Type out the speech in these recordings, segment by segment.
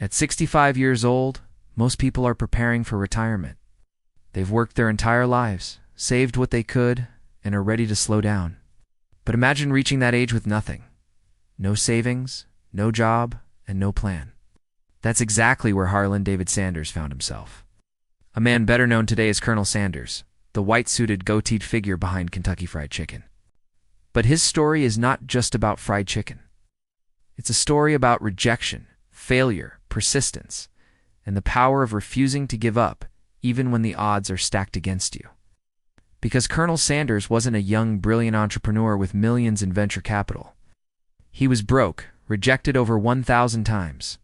At 65 years old, most people are preparing for retirement. They've worked their entire lives, saved what they could, and are ready to slow down. But imagine reaching that age with nothing. No savings, no job, and no plan. That's exactly where Harland David Sanders found himself. A man better known today as Colonel Sanders, the white-suited, goateed figure behind Kentucky Fried Chicken. But his story is not just about fried chicken. It's a story about rejection, failure, persistence, and the power of refusing to give up even when the odds are stacked against you. Because Colonel Sanders wasn't a young, brilliant entrepreneur with millions in venture capital. He was broke, rejected over 1,000 times,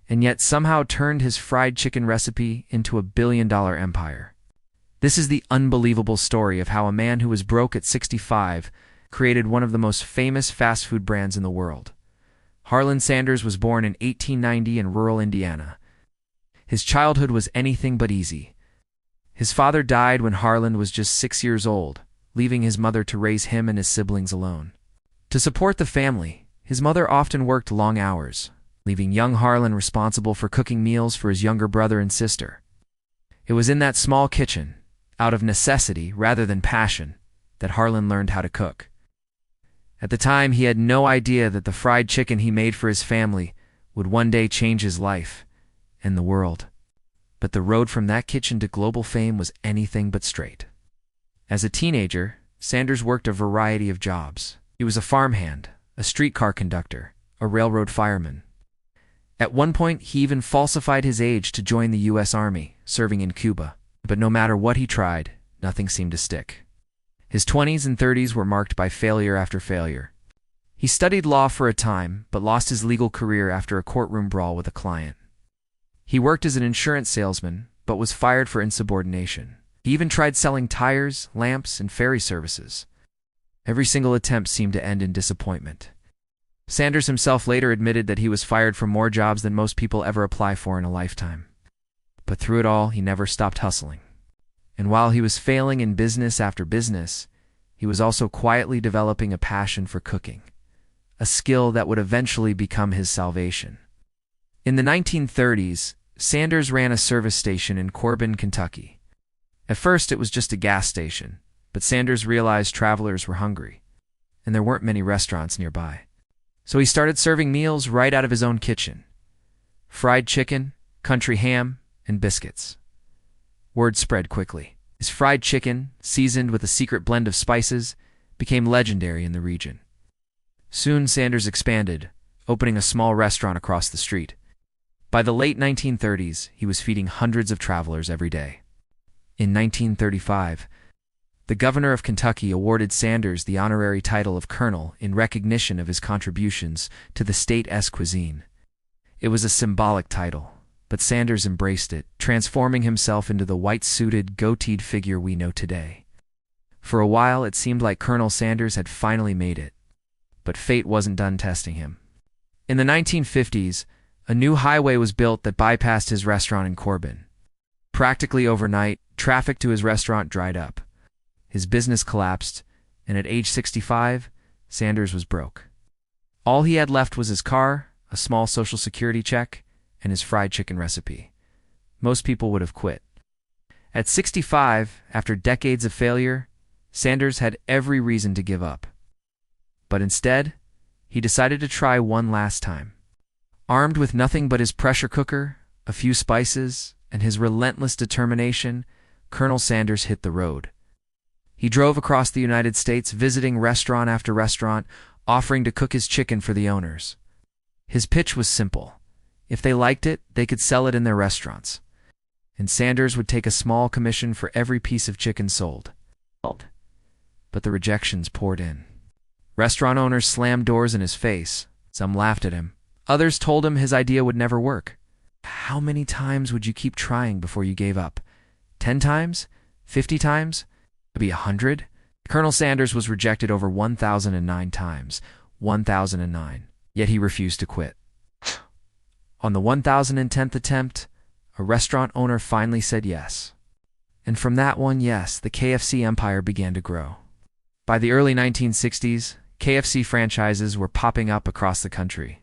and yet somehow turned his fried chicken recipe into a billion-dollar empire. This is the unbelievable story of how a man who was broke at 65 created one of the most famous fast food brands in the world. Harland Sanders was born in 1890 in rural Indiana. His childhood was anything but easy. His father died when Harland was just 6 years old, leaving his mother to raise him and his siblings alone. To support the family, his mother often worked long hours, leaving young Harland responsible for cooking meals for his younger brother and sister. It was in that small kitchen, out of necessity rather than passion, that Harland learned how to cook. At the time, he had no idea that the fried chicken he made for his family would one day change his life and the world. But the road from that kitchen to global fame was anything but straight. As a teenager, Sanders worked a variety of jobs. He was a farmhand, a streetcar conductor, a railroad fireman. At one point, he even falsified his age to join the U.S. Army, serving in Cuba. But no matter what he tried, nothing seemed to stick. His 20s and 30s were marked by failure after failure. He studied law for a time, but lost his legal career after a courtroom brawl with a client. He worked as an insurance salesman, but was fired for insubordination. He even tried selling tires, lamps, and ferry services. Every single attempt seemed to end in disappointment. Sanders himself later admitted that he was fired from more jobs than most people ever apply for in a lifetime. But through it all, he never stopped hustling. And while he was failing in business after business, he was also quietly developing a passion for cooking, a skill that would eventually become his salvation. In the 1930s, Sanders ran a service station in Corbin, Kentucky. At first, it was just a gas station, but Sanders realized travelers were hungry, and there weren't many restaurants nearby. So he started serving meals right out of his own kitchen: fried chicken, country ham, and biscuits. Word spread quickly. His fried chicken, seasoned with a secret blend of spices, became legendary in the region. Soon Sanders expanded, opening a small restaurant across the street. By the late 1930s, he was feeding hundreds of travelers every day. In 1935, the governor of Kentucky awarded Sanders the honorary title of colonel in recognition of his contributions to the state's cuisine. It was a symbolic title, but Sanders embraced it, transforming himself into the white-suited, goateed figure we know today. For a while, it seemed like Colonel Sanders had finally made it, but fate wasn't done testing him. In the 1950s, a new highway was built that bypassed his restaurant in Corbin. Practically overnight, traffic to his restaurant dried up. His business collapsed, and at age 65, Sanders was broke. All he had left was his car, a small Social Security check, and his fried chicken recipe. Most people would have quit. At 65, after decades of failure, Sanders had every reason to give up. But instead, he decided to try one last time. Armed with nothing but his pressure cooker, a few spices, and his relentless determination, Colonel Sanders hit the road. He drove across the United States, visiting restaurant after restaurant, offering to cook his chicken for the owners. His pitch was simple. If they liked it, they could sell it in their restaurants. And Sanders would take a small commission for every piece of chicken sold. But the rejections poured in. Restaurant owners slammed doors in his face. Some laughed at him. Others told him his idea would never work. How many times would you keep trying before you gave up? 10 times? 50 times? Maybe 100? Colonel Sanders was rejected over 1,009 times. 1,009. Yet he refused to quit. On the 1,010th attempt, a restaurant owner finally said yes. And from that one yes, the KFC empire began to grow. By the early 1960s, KFC franchises were popping up across the country.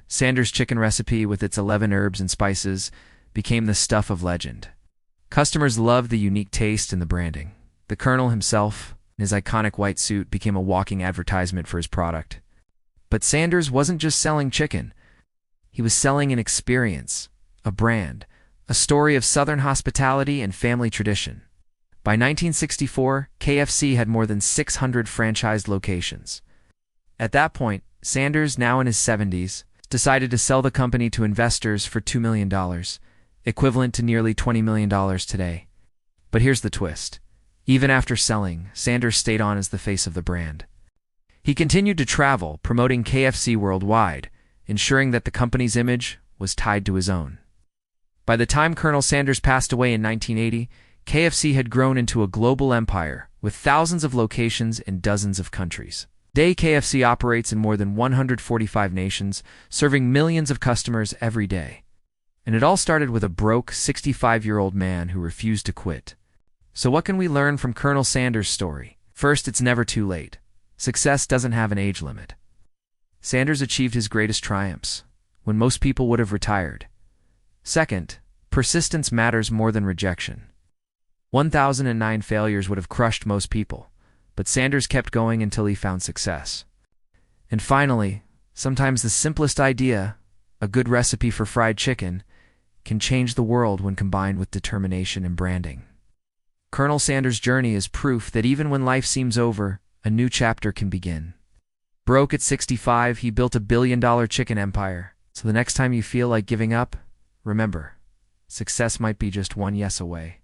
Sanders' chicken recipe, with its 11 herbs and spices, became the stuff of legend. Customers loved the unique taste and the branding. The Colonel himself, in his iconic white suit, became a walking advertisement for his product. But Sanders wasn't just selling chicken. He was selling an experience, a brand, a story of Southern hospitality and family tradition. By 1964, KFC had more than 600 franchised locations. At that point, Sanders, now in his 70s, decided to sell the company to investors for $2 million, equivalent to nearly $20 million today. But here's the twist. Even after selling, Sanders stayed on as the face of the brand. He continued to travel, promoting KFC worldwide, ensuring that the company's image was tied to his own. By the time Colonel Sanders passed away in 1980, KFC had grown into a global empire with thousands of locations in dozens of countries. Today, KFC operates in more than 145 nations, serving millions of customers every day. And it all started with a broke 65-year-old man who refused to quit. So what can we learn from Colonel Sanders' story? First, it's never too late. Success doesn't have an age limit. Sanders achieved his greatest triumphs when most people would have retired. Second, persistence matters more than rejection. 1,009 failures would have crushed most people, but Sanders kept going until he found success. And finally, sometimes the simplest idea, a good recipe for fried chicken, can change the world when combined with determination and branding. Colonel Sanders' journey is proof that even when life seems over, a new chapter can begin. Broke at 65, he built a billion-dollar chicken empire. So the next time you feel like giving up, remember, success might be just one yes away.